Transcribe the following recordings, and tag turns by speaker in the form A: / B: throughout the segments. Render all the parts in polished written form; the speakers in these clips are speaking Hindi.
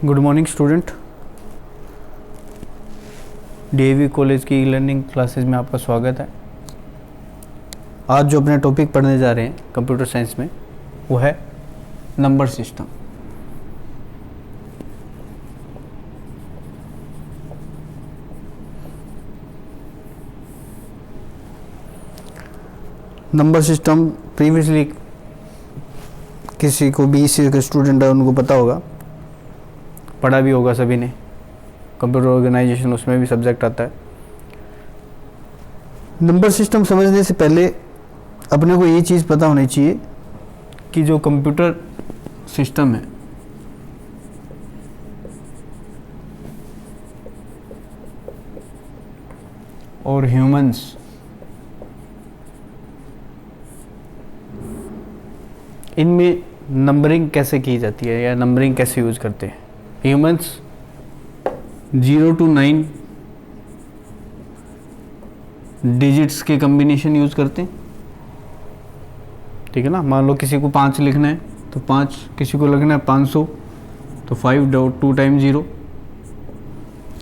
A: Good morning student. DAV college की लर्निंग क्लासेस में आपका स्वागत है। आज जो अपने टॉपिक पढ़ने जा रहे हैं कंप्यूटर साइंस में वो है number system. Number system previously किसी को भी इसी के स्टूडेंट है उनको पता होगा, पढ़ा भी होगा सभी ने। कंप्यूटर ऑर्गेनाइजेशन उसमें भी सब्जेक्ट आता है। नंबर सिस्टम समझने से पहले अपने को ये चीज़ पता होनी चाहिए कि जो कंप्यूटर सिस्टम है और ह्यूमंस इनमें नंबरिंग कैसे की जाती है या नंबरिंग कैसे यूज़ करते हैं। ह्यूमंस 0 to 9 डिजिट्स के कम्बिनेशन यूज़ करते हैं, ठीक है ना। मान लो किसी को 5 लिखना है तो 5, किसी को लिखना है 500 तो 5 टाइम 0,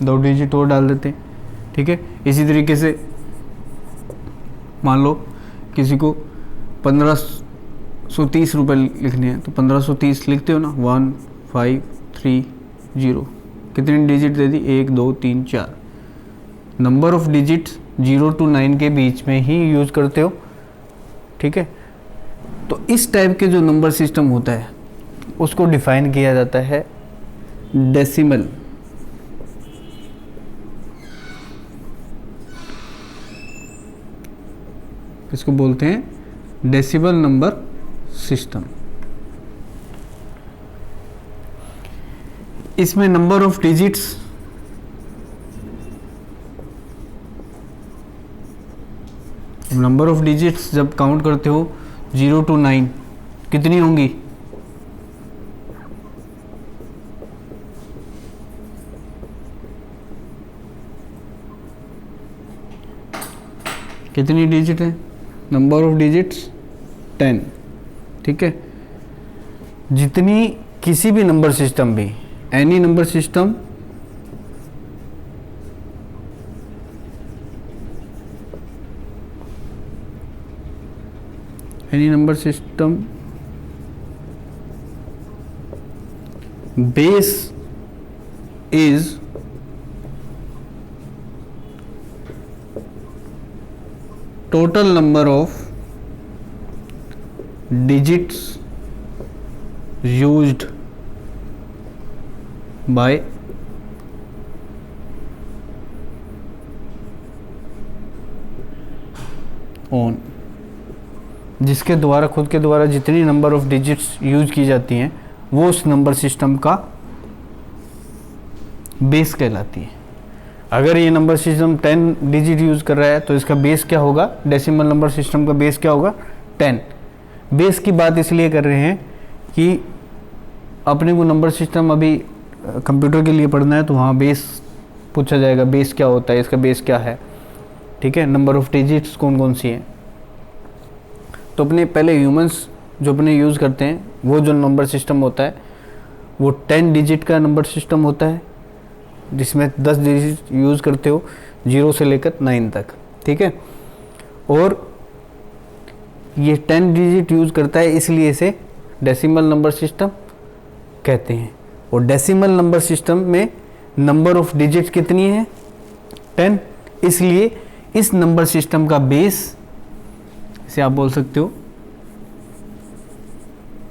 A: 2 डिजिट और डाल देते हैं, ठीक है। इसी तरीके से मान लो किसी को 1530 रुपये लिखने हैं तो 1530 लिखते हो ना, 1530। कितनी digit they the? 1 2 3 4। Number of digits 0 to 9 के बीच में ही यूज़ करते हो, ठीक है। तो इस टाइप के जो नंबर सिस्टम होता है उसको डिफाइन किया जाता है डेसिमल। इसको बोलते हैं डेसिमल नंबर सिस्टम। इसमें नंबर ऑफ डिजिट्स जब काउंट करते हो 0 to 9 कितनी होंगी? कितनी डिजिट है? नंबर ऑफ डिजिट्स 10, ठीक है। जितनी किसी भी नंबर सिस्टम भी, any number system base is total number of digits used by on, जिसके द्वारा, खुद के द्वारा जितनी नंबर ऑफ डिजिट्स यूज की जाती हैं वो उस नंबर सिस्टम का बेस कहलाती है। अगर ये नंबर सिस्टम 10 डिजिट यूज़ कर रहा है तो इसका बेस क्या होगा? डेसिमल नंबर सिस्टम का बेस क्या होगा? 10। बेस की बात इसलिए कर रहे हैं कि अपने को नंबर सिस्टम अभी कंप्यूटर के लिए पढ़ना है तो वहाँ बेस पूछा जाएगा, बेस क्या होता है, इसका बेस क्या है, ठीक है। नंबर ऑफ डिजिट्स कौन कौन सी हैं। तो अपने पहले ह्यूमंस जो अपने यूज़ करते हैं वो जो नंबर सिस्टम होता है वो 10 डिजिट का नंबर सिस्टम होता है, जिसमें 10 डिजिट यूज़ करते हो 0 से लेकर 9 तक, ठीक है। और ये 10 डिजिट यूज़ करता है इसलिए इसे डेसिमल नंबर सिस्टम कहते हैं। और डेसिमल नंबर सिस्टम में नंबर ऑफ डिजिट कितनी है? 10। इसलिए इस नंबर सिस्टम का बेस, इसे आप बोल सकते हो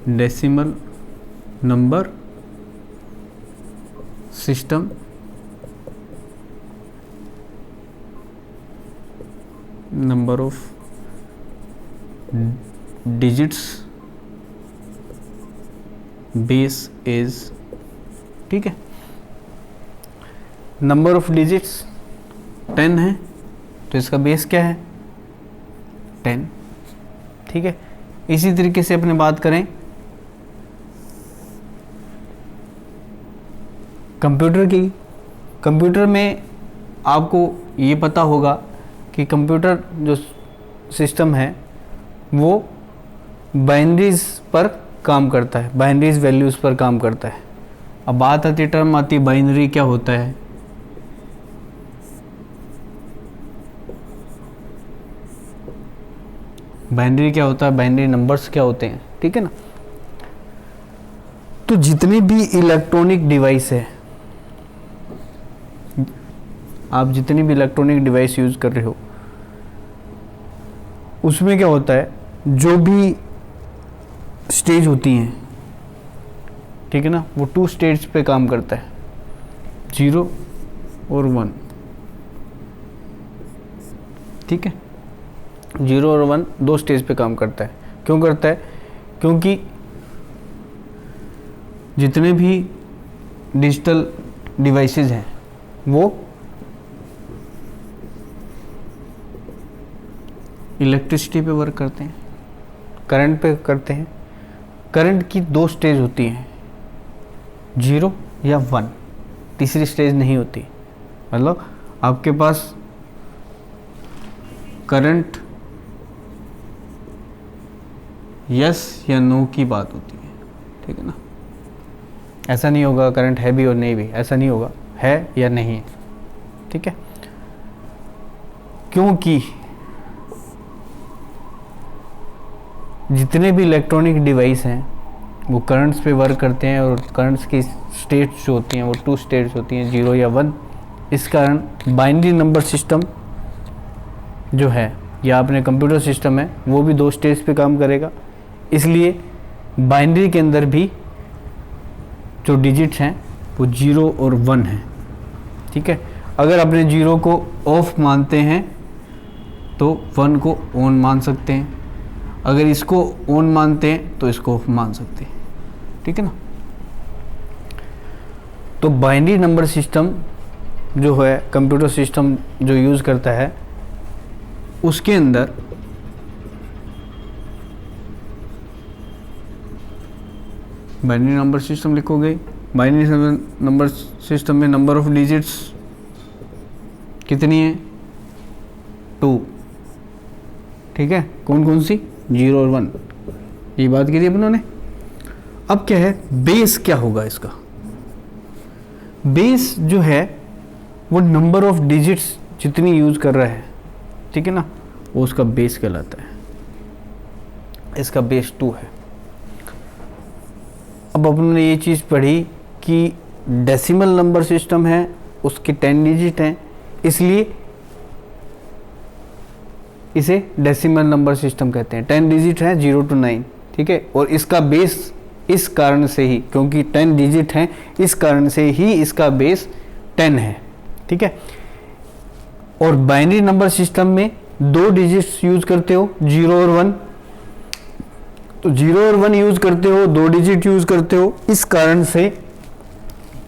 A: decimal number system. Number of digits base is, ठीक है। नंबर ऑफ डिजिट्स 10 है तो इसका बेस क्या है? 10, ठीक है। इसी तरीके से अपने बात करें कंप्यूटर की। कंप्यूटर में आपको ये पता होगा कि कंप्यूटर जो सिस्टम है वो बाइनरीज पर काम करता है, बाइनरीज वैल्यूज़ पर काम करता है, अब बात आती टर्म आती बाइनरी क्या होता है। बाइनरी क्या होता है, बाइनरी नंबर्स क्या होते हैं, ठीक है ना। तो जितने भी इलेक्ट्रॉनिक डिवाइस है, आप जितनी भी इलेक्ट्रॉनिक डिवाइस यूज कर रहे हो, उसमें क्या होता है, जो भी स्टेज होती हैं, ठीक है ना, वो 2 स्टेज पे काम करता है, 0 और 1, ठीक है। 0 और 1 2 स्टेज पे काम करता है। क्यों करता है? क्योंकि जितने भी डिजिटल डिवाइसेस हैं वो इलेक्ट्रिसिटी पे वर्क करते हैं, करंट पे करते हैं। करंट की 2 स्टेज होती हैं, 0 या 1, तीसरी स्टेज नहीं होती। मतलब आपके पास करंट यस या नो की बात होती है, ठीक है ना। ऐसा नहीं होगा करंट है भी और नहीं भी, ऐसा नहीं होगा, है या नहीं है, ठीक है। क्योंकि जितने भी इलेक्ट्रॉनिक डिवाइस हैं वो करंट्स पे वर्क करते हैं, और करंट्स की स्टेट्स जो होती हैं वो 2 स्टेट्स होती हैं, 0 या 1। इस कारण बाइनरी नंबर सिस्टम जो है या अपने कंप्यूटर सिस्टम है वो भी 2 स्टेज पे काम करेगा। इसलिए बाइनरी के अंदर भी जो डिजिट्स हैं वो 0 और 1 हैं, ठीक है। अगर अपने 0 को ऑफ मानते हैं तो 1 को ऑन मान सकते हैं, अगर इसको ऑन मानते हैं तो इसको ऑफ मान सकते हैं, ठीक है ना। तो बाइनरी नंबर सिस्टम जो है कंप्यूटर सिस्टम जो यूज़ करता है, उसके अंदर बाइनरी नंबर सिस्टम लिखोगे। बाइनरी नंबर सिस्टम में नंबर ऑफ डिजिट्स कितनी है? 2, ठीक है। कौन कौन सी? 0 और 1, ये बात की थी अपनों ने। अब क्या है, बेस क्या होगा इसका? बेस जो है वो नंबर ऑफ डिजिट्स जितनी यूज कर रहा है, ठीक है ना, वो उसका बेस कहलाता है। इसका बेस 2 है। अब अपन ने ये चीज़ पढ़ी कि डेसिमल नंबर सिस्टम है, उसके 10 डिजिट हैं, इसलिए इसे डेसिमल नंबर सिस्टम कहते हैं। 10 डिजिट है 0 to 9, ठीक है। और इसका बेस इस कारण से ही, क्योंकि 10 डिजिट हैं, इस कारण से ही इसका बेस 10 है, ठीक है। और बाइनरी नंबर सिस्टम में 2 डिजिट्स यूज करते हो, 0 और 1। तो 0 और 1 यूज करते हो, 2 डिजिट यूज करते हो, इस कारण से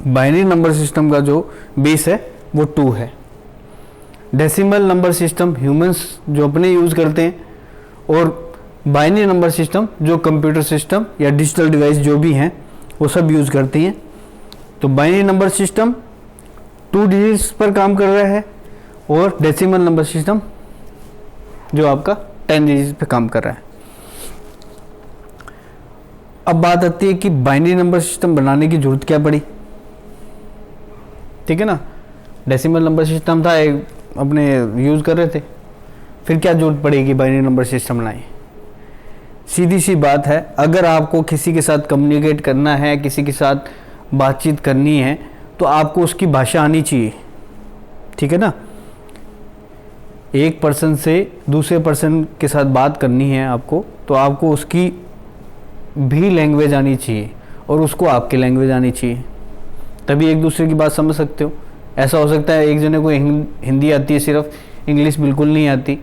A: बाइनरी नंबर सिस्टम का जो बेस है वो 2 है। डेसिमल नंबर सिस्टम ह्यूमंस जो अपने यूज करते हैं, और बाइनरी नंबर सिस्टम जो कंप्यूटर सिस्टम या डिजिटल डिवाइस जो भी हैं वो सब यूज करती हैं। तो बाइनरी नंबर सिस्टम 2 डिजिट्स पर काम कर रहा है, और डेसिमल नंबर सिस्टम जो आपका 10 डिजिट पे काम कर रहा है। अब बात आती है कि बाइनरी नंबर सिस्टम बनाने की जरूरत क्या पड़ी, ठीक है ना। डेसिमल नंबर सिस्टम था, एक अपने यूज कर रहे थे, फिर क्या जरूरत पड़ेगी बाइनरी नंबर सिस्टम बनाए? सीधी सी बात है, अगर आपको किसी के साथ कम्युनिकेट करना है, किसी के साथ बातचीत करनी है, तो आपको उसकी भाषा आनी चाहिए, ठीक है ना। एक पर्सन से दूसरे पर्सन के साथ बात करनी है आपको, तो आपको उसकी भी लैंग्वेज आनी चाहिए और उसको आपकी लैंग्वेज आनी चाहिए, तभी एक दूसरे की बात समझ सकते हो। ऐसा हो सकता है एक जने को हिंदी आती है सिर्फ, इंग्लिश बिल्कुल नहीं आती,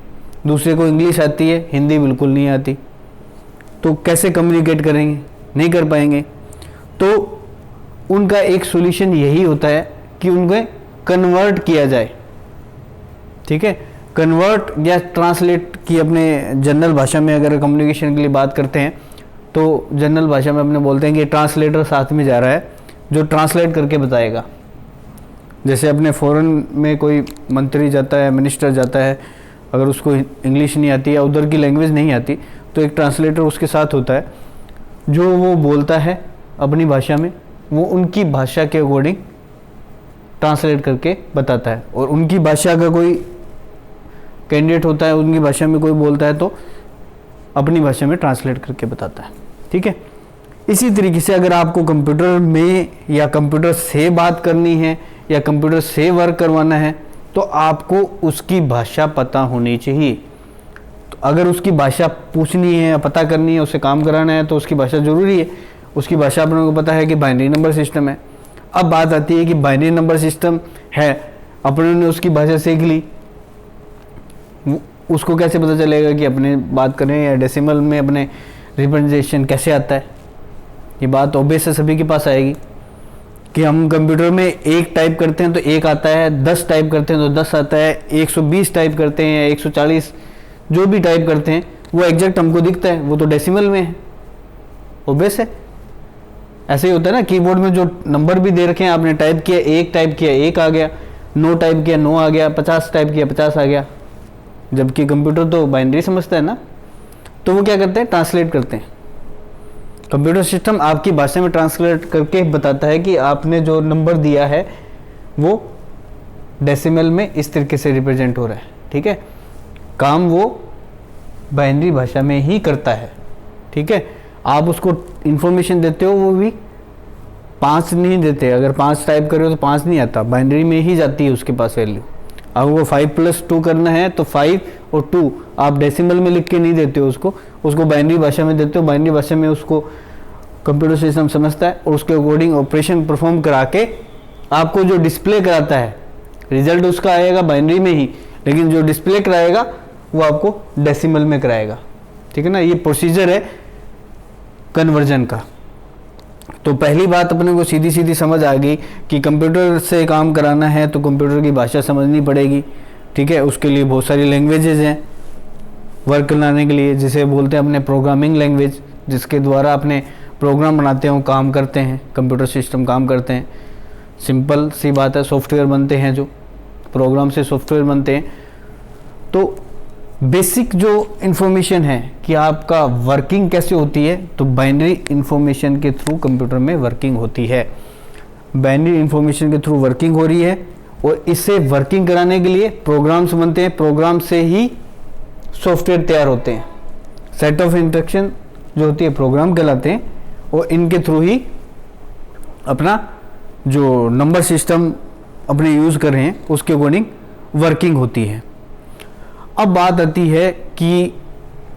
A: दूसरे को इंग्लिश आती है, हिंदी बिल्कुल नहीं आती, तो कैसे कम्युनिकेट करेंगे? नहीं कर पाएंगे। तो उनका एक सॉल्यूशन यही होता है कि उनको कन्वर्ट किया जाए, ठीक है। कन्वर्ट या ट्रांसलेट की अपने जनरल भाषा में अगर कम्युनिकेशन के लिए बात करते हैं तो जनरल भाषा में अपने बोलते हैं कि ट्रांसलेटर साथ में जा रहा है जो ट्रांसलेट करके बताएगा। जैसे अपने फॉरेन में कोई मंत्री जाता है, मिनिस्टर जाता है, अगर उसको इंग्लिश नहीं आती या उधर की लैंग्वेज नहीं आती, तो एक ट्रांसलेटर उसके साथ होता है जो वो बोलता है अपनी भाषा में, वो उनकी भाषा के अकॉर्डिंग ट्रांसलेट करके बताता है, और उनकी भाषा का कोई कैंडिडेट होता है, उनकी भाषा में कोई बोलता है तो अपनी भाषा में ट्रांसलेट करके बताता है। ठीक है, इसी तरीके से अगर आपको कंप्यूटर में या कंप्यूटर से बात करनी है या कंप्यूटर से वर्क करवाना है तो आपको उसकी भाषा पता होनी चाहिए। तो अगर उसकी भाषा पूछनी है या पता करनी है, उससे काम कराना है, तो उसकी भाषा ज़रूरी है। उसकी भाषा अपने को पता है कि बाइनरी नंबर सिस्टम है। अब बात आती है कि बाइनरी नंबर सिस्टम है, अपने ने उसकी भाषा सीख ली, उसको कैसे पता चलेगा कि अपने बात करें या डेसिमल में अपने रिप्रेजेंटेशन कैसे आता है। ये बात ऑब्वियस है, सभी के पास आएगी कि हम कंप्यूटर में 1 टाइप करते हैं तो 1 आता है, 10 टाइप करते हैं तो 10 आता है, 120 टाइप करते हैं या 140 जो भी टाइप करते हैं वो एग्जैक्ट हमको दिखता है, वो तो डेसिमल में है। ऑब्वियस है, ऐसे ही होता है ना, कीबोर्ड में जो नंबर भी दे रखे हैं, आपने टाइप किया 1 टाइप किया 1 आ गया, 9 टाइप किया 9 आ गया, 50 टाइप किया 50 आ गया। जबकि कंप्यूटर तो बाइनरी समझता है ना, तो वो क्या करते हैं, ट्रांसलेट करते हैं। कंप्यूटर सिस्टम आपकी भाषा में ट्रांसलेट करके बताता है कि आपने जो नंबर दिया है वो डेसिमल में इस तरीके से रिप्रेजेंट हो रहा है। ठीक है, काम वो बाइनरी भाषा में ही करता है। ठीक है, आप उसको इंफॉर्मेशन देते हो, वो भी 5 नहीं देते। अगर 5 टाइप करो तो 5 नहीं आता, बाइनरी में ही जाती है उसके पास वैल्यू। अब वो 5+2 करना है तो 5 और 2 आप डेसिमल में लिख के नहीं देते हो, उसको बाइनरी भाषा में देते हो। बाइनरी भाषा में उसको कंप्यूटर सिस्टम समझता है और उसके अकॉर्डिंग ऑपरेशन परफॉर्म करा के आपको जो डिस्प्ले कराता है, रिजल्ट उसका आएगा बाइनरी में ही, लेकिन जो डिस्प्ले कराएगा वो आपको डेसिमल में कराएगा। ठीक है ना, ये प्रोसीजर है कन्वर्जन का। तो पहली बात अपने को सीधी सीधी समझ आ गई कि कंप्यूटर से काम कराना है तो कंप्यूटर की भाषा समझनी पड़ेगी। ठीक है, उसके लिए बहुत सारी लैंग्वेजेस हैं वर्क कराने के लिए, जिसे बोलते हैं अपने प्रोग्रामिंग लैंग्वेज, जिसके द्वारा अपने प्रोग्राम बनाते हैं, काम करते हैं, कंप्यूटर सिस्टम काम करते हैं। सिंपल सी बात है, सॉफ्टवेयर बनते हैं, जो प्रोग्राम से सॉफ्टवेयर बनते हैं। तो बेसिक जो इन्फॉर्मेशन है कि आपका वर्किंग कैसे होती है, तो बाइनरी इन्फॉर्मेशन के थ्रू कंप्यूटर में वर्किंग होती है। बाइनरी इन्फॉर्मेशन के थ्रू वर्किंग हो रही है और इससे वर्किंग कराने के लिए प्रोग्राम्स बनते हैं, प्रोग्राम से ही सॉफ्टवेयर तैयार होते हैं। सेट ऑफ इंस्ट्रक्शन जो होती है प्रोग्राम कहलाते हैं, और इनके थ्रू ही अपना जो नंबर सिस्टम अपने यूज़ कर रहे हैं उसके अकॉर्डिंग वर्किंग होती है। अब बात आती है कि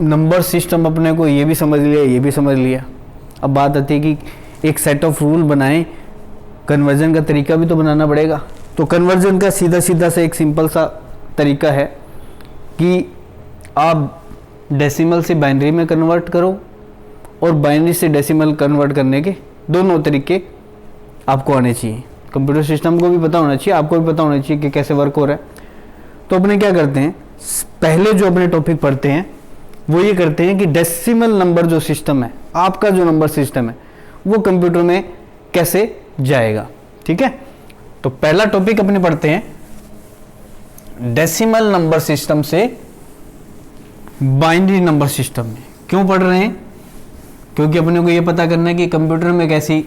A: नंबर सिस्टम अपने को ये भी समझ लिया, ये भी समझ लिया। अब बात आती है कि एक सेट ऑफ रूल बनाएं, कन्वर्जन का तरीका भी तो बनाना पड़ेगा। तो कन्वर्जन का सीधा सीधा से एक सिंपल सा तरीका है कि आप डेसिमल से बाइनरी में कन्वर्ट करो और बाइनरी से डेसिमल कन्वर्ट करने के दोनों तरीके आपको आने चाहिए। कंप्यूटर सिस्टम को भी पता होना चाहिए, आपको भी पता होना चाहिए कि कैसे वर्क हो रहा है। तो अपने क्या करते हैं, पहले जो अपने टॉपिक पढ़ते हैं वो ये करते हैं कि डेसिमल नंबर जो सिस्टम है, आपका जो नंबर सिस्टम है, वो कंप्यूटर में कैसे जाएगा। ठीक है, तो पहला टॉपिक अपने पढ़ते हैं डेसिमल नंबर सिस्टम से बाइनरी नंबर सिस्टम में। क्यों पढ़ रहे हैं, क्योंकि अपने को ये पता करना है कि कंप्यूटर में कैसी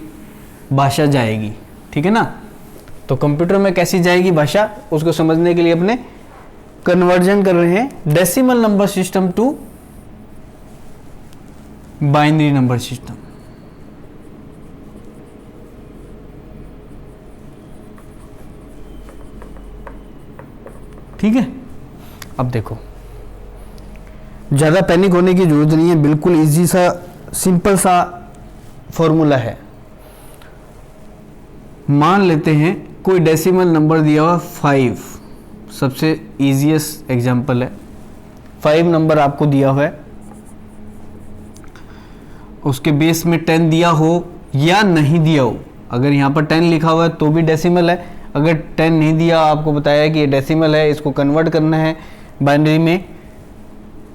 A: भाषा जाएगी। ठीक है ना, तो कंप्यूटर में कैसी जाएगी भाषा, उसको समझने के लिए अपने कन्वर्जन कर रहे हैं decimal number system to binary number system. ठीक है, अब देखो, ज्यादा पैनिक होने की जरूरत नहीं है, बिल्कुल इजी सा सिंपल सा फॉर्मूला है। मान लेते हैं कोई डेसिमल नंबर दिया हुआ 5, सबसे इजीएस्ट एग्जांपल है। 5 नंबर आपको दिया हुआ है, उसके बेस में 10 दिया हो या नहीं दिया हो। अगर यहाँ पर 10 लिखा हुआ है तो भी डेसिमल है, अगर 10 नहीं दिया, आपको बताया कि ये डेसिमल है, इसको कन्वर्ट करना है बाइनरी में,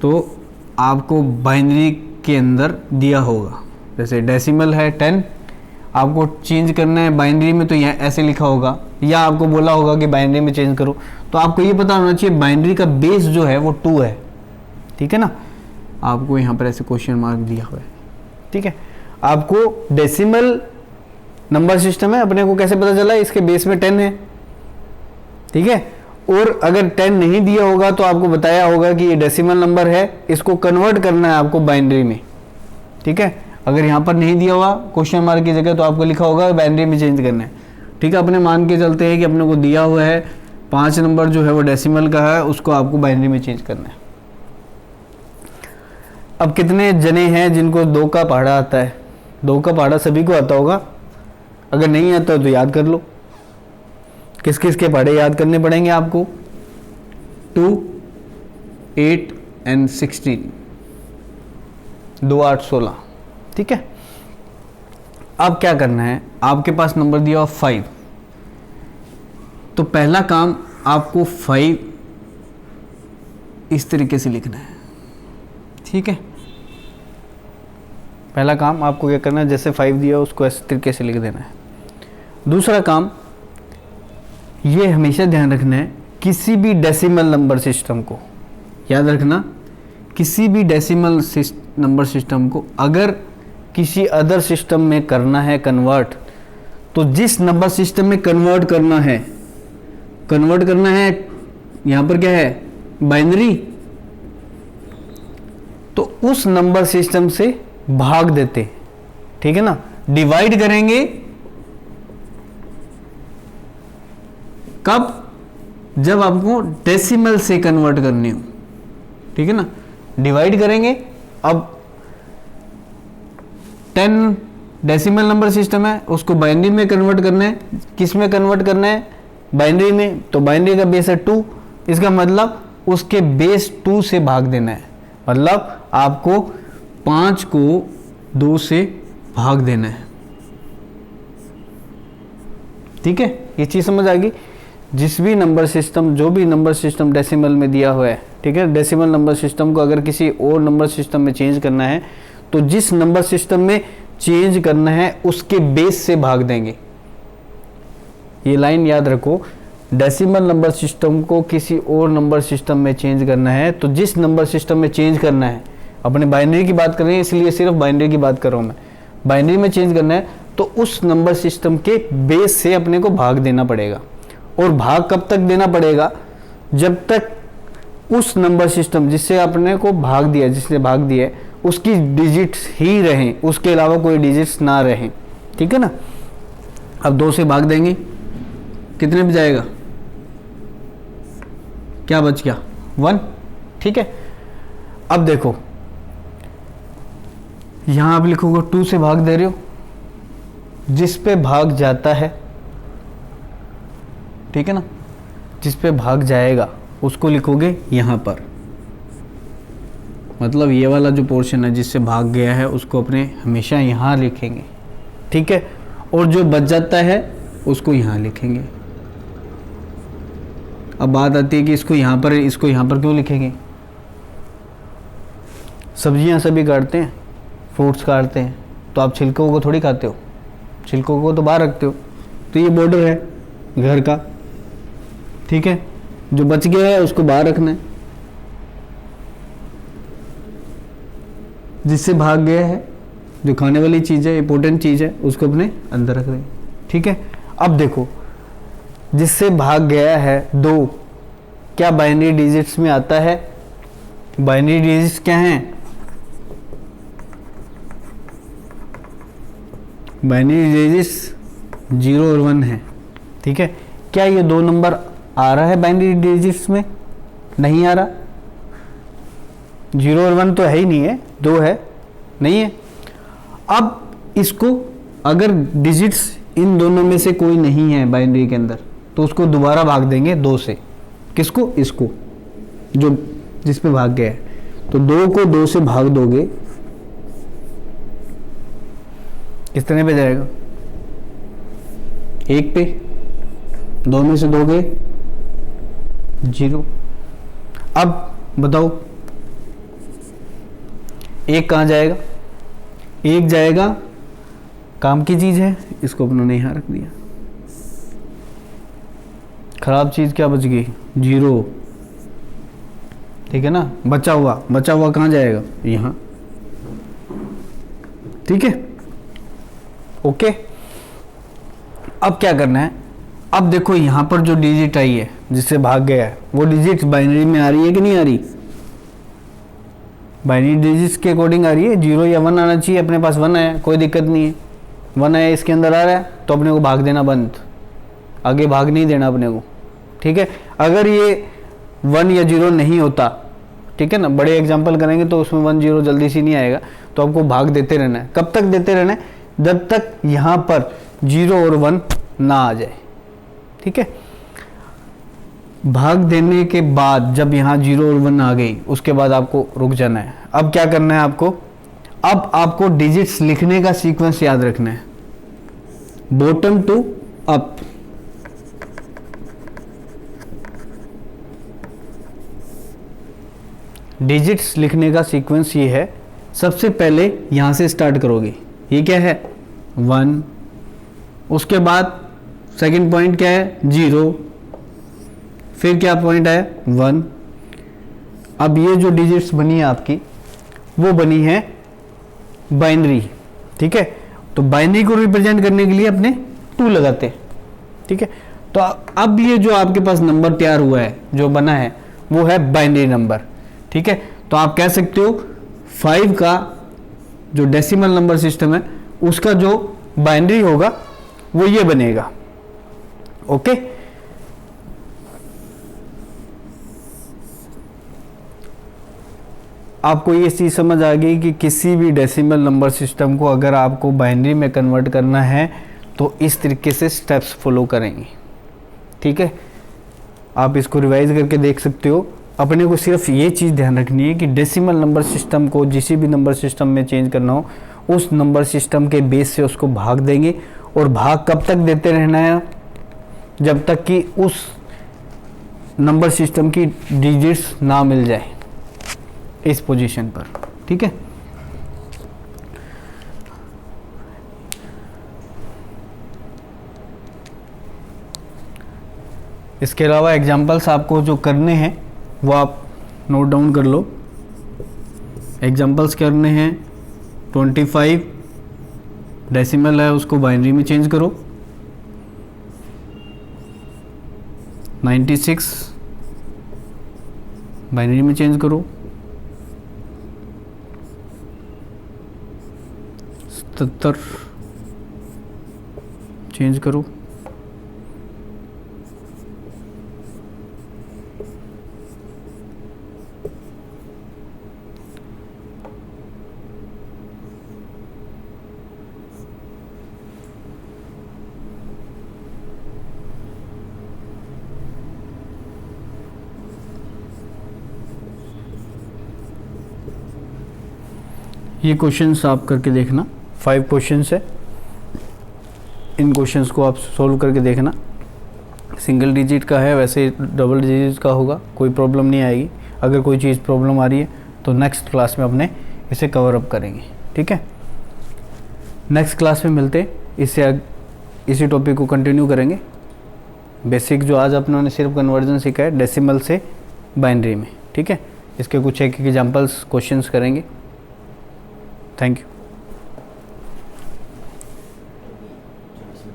A: तो आपको बाइनरी के अंदर दिया होगा। जैसे डेसिमल है 10, आपको चेंज करना है बाइनरी में, तो यहाँ ऐसे लिखा होगा, या आपको बोला होगा कि बाइनरी में चेंज करो। तो आपको ये पता होना चाहिए बाइनरी का बेस जो है वो 2 है। ठीक है ना, आपको यहाँ पर ऐसे क्वेश्चन मार्क दिया हुआ है। ठीक है, आपको डेसिमल नंबर सिस्टम है, अपने को कैसे पता चला, इसके बेस में 10 है, ठीक है। और अगर 10 नहीं दिया होगा तो आपको बताया होगा कि ये डेसिमल नंबर है, इसको कन्वर्ट करना है आपको बाइनरी में, ठीक है। अगर यहाँ पर नहीं दिया हुआ क्वेश्चन मार्क की जगह तो आपको लिखा होगा बाइनरी में चेंज करना है, ठीक है। अपने मान के चलते हैं कि अपने को दिया हुआ है 5 नंबर जो है वो डेसिमल का है, उसको आपको बाइनरी में चेंज करना है। अब कितने जने हैं जिनको 2 का पहाड़ा आता है? 2 का पहाड़ा सभी को आता होगा, अगर नहीं आता तो याद कर लो। किस किस के पहाड़े याद करने पड़ेंगे आपको? 2, 8 एंड 16, 2, 8, 16, ठीक है। अब क्या करना है, आपके पास नंबर दिया हुआ 5, तो पहला काम आपको 5 इस तरीके से लिखना है, ठीक है। पहला काम आपको क्या करना है, जैसे 5 दिया उसको इस तरीके से लिख देना है। दूसरा काम ये हमेशा ध्यान रखना है, किसी भी डेसिमल नंबर सिस्टम को याद रखना, किसी भी डेसिमल नंबर सिस्टम को अगर किसी अदर सिस्टम में करना है कन्वर्ट, तो जिस नंबर सिस्टम में कन्वर्ट करना है यहाँ पर क्या है, बाइनरी, तो उस नंबर सिस्टम से भाग देते, ठीक है ना। डिवाइड करेंगे कब? जब आपको डेसिमल से कन्वर्ट करनी हो, ठीक है ना। डिवाइड करेंगे, अब 10 डेसिमल नंबर सिस्टम है, उसको बाइनरी में कन्वर्ट करना है। किस में कन्वर्ट करना है? बाइनरी में। तो बाइनरी का बेस है 2, इसका मतलब उसके बेस 2 से भाग देना है, मतलब आपको 5 को 2 से भाग देना है, ठीक है। ये चीज़ समझ आ गई। जिस भी नंबर सिस्टम, जो भी नंबर सिस्टम डेसिमल में दिया हुआ है, ठीक है, डेसिमल नंबर सिस्टम को अगर किसी और नंबर सिस्टम में चेंज करना है तो जिस नंबर सिस्टम में चेंज करना है उसके बेस से भाग देंगे। ये लाइन याद रखो, डेसिमल नंबर सिस्टम को किसी और नंबर सिस्टम में चेंज करना है तो जिस नंबर सिस्टम में चेंज करना है, अपने बाइनरी की बात कर रहे हैं इसलिए सिर्फ बाइनरी की बात कर रहा हूँ मैं, बाइनरी में चेंज करना है तो उस नंबर सिस्टम के बेस से अपने को भाग देना पड़ेगा। और भाग कब तक देना पड़ेगा? जब तक उस नंबर सिस्टम जिससे अपने को भाग दिया, जिसने भाग दिया है, उसकी डिजिट्स ही रहें, उसके अलावा कोई डिजिट्स ना रहें, ठीक है ना। अब 2 से भाग देंगे, कितने में जाएगा? क्या बच गया? 1, ठीक है। अब देखो यहां आप लिखोगे 2 से भाग दे रहे हो, जिस पे भाग जाता है, ठीक है ना, जिस पे भाग जाएगा उसको लिखोगे यहां पर, मतलब ये वाला जो पोर्शन है जिससे भाग गया है उसको अपने हमेशा यहां लिखेंगे, ठीक है। और जो बच जाता है उसको यहां लिखेंगे। अब बात आती है कि इसको यहां पर क्यों लिखेंगे? सब्जियां सभी काटते हैं, फ्रूट्स काटते हैं, तो आप छिलकों को थोड़ी खाते हो, छिलकों को तो बाहर रखते हो। तो ये बॉर्डर है घर का, ठीक है, जो बच गया है उसको बाहर रखना है, जिससे भाग गया है, जो खाने वाली चीज़ है, इंपॉर्टेंट चीज़ है, उसको अपने अंदर रख दें, ठीक है। अब देखो जिससे भाग गया है 2, क्या बाइनरी डिजिट्स में आता है? बाइनरी डिजिट्स क्या हैं? बाइनरी डिजिट्स 0 और 1 है, ठीक है। क्या ये 2 नंबर आ रहा है बाइनरी डिजिट्स में? नहीं आ रहा। 0 और 1 तो है ही नहीं है, 2 है, नहीं है। अब इसको अगर डिजिट्स इन दोनों में से कोई नहीं है बाइनरी के अंदर तो उसको दोबारा भाग देंगे 2 से। किसको? इसको, जो जिस पे भाग गया है। तो 2 को 2 से भाग दोगे, कितने पे जाएगा? 1 पे। 2 में से दोगे 0। अब बताओ 1 कहाँ जाएगा? 1 जाएगा, काम की चीज है, इसको अपने यहाँ रख दिया। खराब चीज क्या बच गई? 0, ठीक है ना। बचा हुआ कहाँ जाएगा? यहाँ, ठीक है, ओके। अब क्या करना है, अब देखो यहाँ पर जो डिजिट आई है जिससे भाग गया है वो डिजिट बाइनरी में आ रही है कि नहीं आ रही, बाइनरी डिजिट्स के अकॉर्डिंग आ रही है, 0 या 1 आना चाहिए, अपने पास 1 है, कोई दिक्कत नहीं है, 1 है इसके अंदर आ रहा है तो अपने को भाग देना बंद, आगे भाग नहीं देना अपने को, ठीक है। अगर ये 1 या 0 नहीं होता, ठीक है ना, बड़े एग्जाम्पल करेंगे तो उसमें 1 0 जल्दी से नहीं आएगा, तो आपको भाग देते रहना है। कब तक देते रहना है, जब तक यहाँ पर 0 और 1 ना आ जाए, ठीक है। भाग देने के बाद जब यहाँ 0 और 1 आ गई उसके बाद आपको रुक जाना है। अब क्या करना है आपको, अब आपको डिजिट्स लिखने का सीक्वेंस याद रखना है, बॉटम टू अप। डिजिट्स लिखने का सीक्वेंस ये है, सबसे पहले यहां से स्टार्ट करोगे, ये क्या है 1, उसके बाद सेकंड पॉइंट क्या है 0, फिर क्या पॉइंट है 1। अब ये जो डिजिट्स बनी है आपकी वो बनी है बाइनरी, ठीक है। तो बाइनरी को रिप्रेजेंट करने के लिए अपने 2 लगाते हैं, ठीक है। तो अब ये जो आपके पास नंबर तैयार हुआ है, जो बना है वो है बाइनरी नंबर, ठीक है। तो आप कह सकते हो 5 का जो डेसिमल नंबर सिस्टम है उसका जो बाइनरी होगा वो ये बनेगा, ओके। आपको ये चीज़ समझ आ गई कि किसी भी डेसिमल नंबर सिस्टम को अगर आपको बाइनरी में कन्वर्ट करना है तो इस तरीके से स्टेप्स फॉलो करेंगे, ठीक है। आप इसको रिवाइज करके देख सकते हो। अपने को सिर्फ ये चीज़ ध्यान रखनी है कि डेसिमल नंबर सिस्टम को जिस भी नंबर सिस्टम में चेंज करना हो उस नंबर सिस्टम के बेस से उसको भाग देंगे, और भाग कब तक देते रहना है, जब तक कि उस नंबर सिस्टम की डिजिट्स ना मिल जाए इस पोजीशन पर, ठीक है। इसके अलावा एग्जाम्पल्स आपको जो करने हैं वो आप नोट डाउन कर लो। एग्जाम्पल्स करने हैं 25 डेसिमल है उसको बाइनरी में चेंज करो, 96 बाइनरी में चेंज करो, 77 चेंज करो, 'ये क्वेश्चंस आप करके देखना, 5 क्वेश्चंस है, इन क्वेश्चंस को आप सोल्व करके देखना। सिंगल डिजिट का है, वैसे डबल डिजिट का होगा, कोई प्रॉब्लम नहीं आएगी। अगर कोई चीज़ प्रॉब्लम आ रही है तो नेक्स्ट क्लास में अपने इसे कवर अप करेंगे, ठीक है। नेक्स्ट क्लास में मिलते, इसी टॉपिक को कंटिन्यू करेंगे। बेसिक जो आज अपनों ने सिर्फ कन्वर्जन सीखा है डेसिमल से बाइनरी में, ठीक है। इसके कुछ एक एग्जांपल्स क्वेश्चंस करेंगे। Thank you.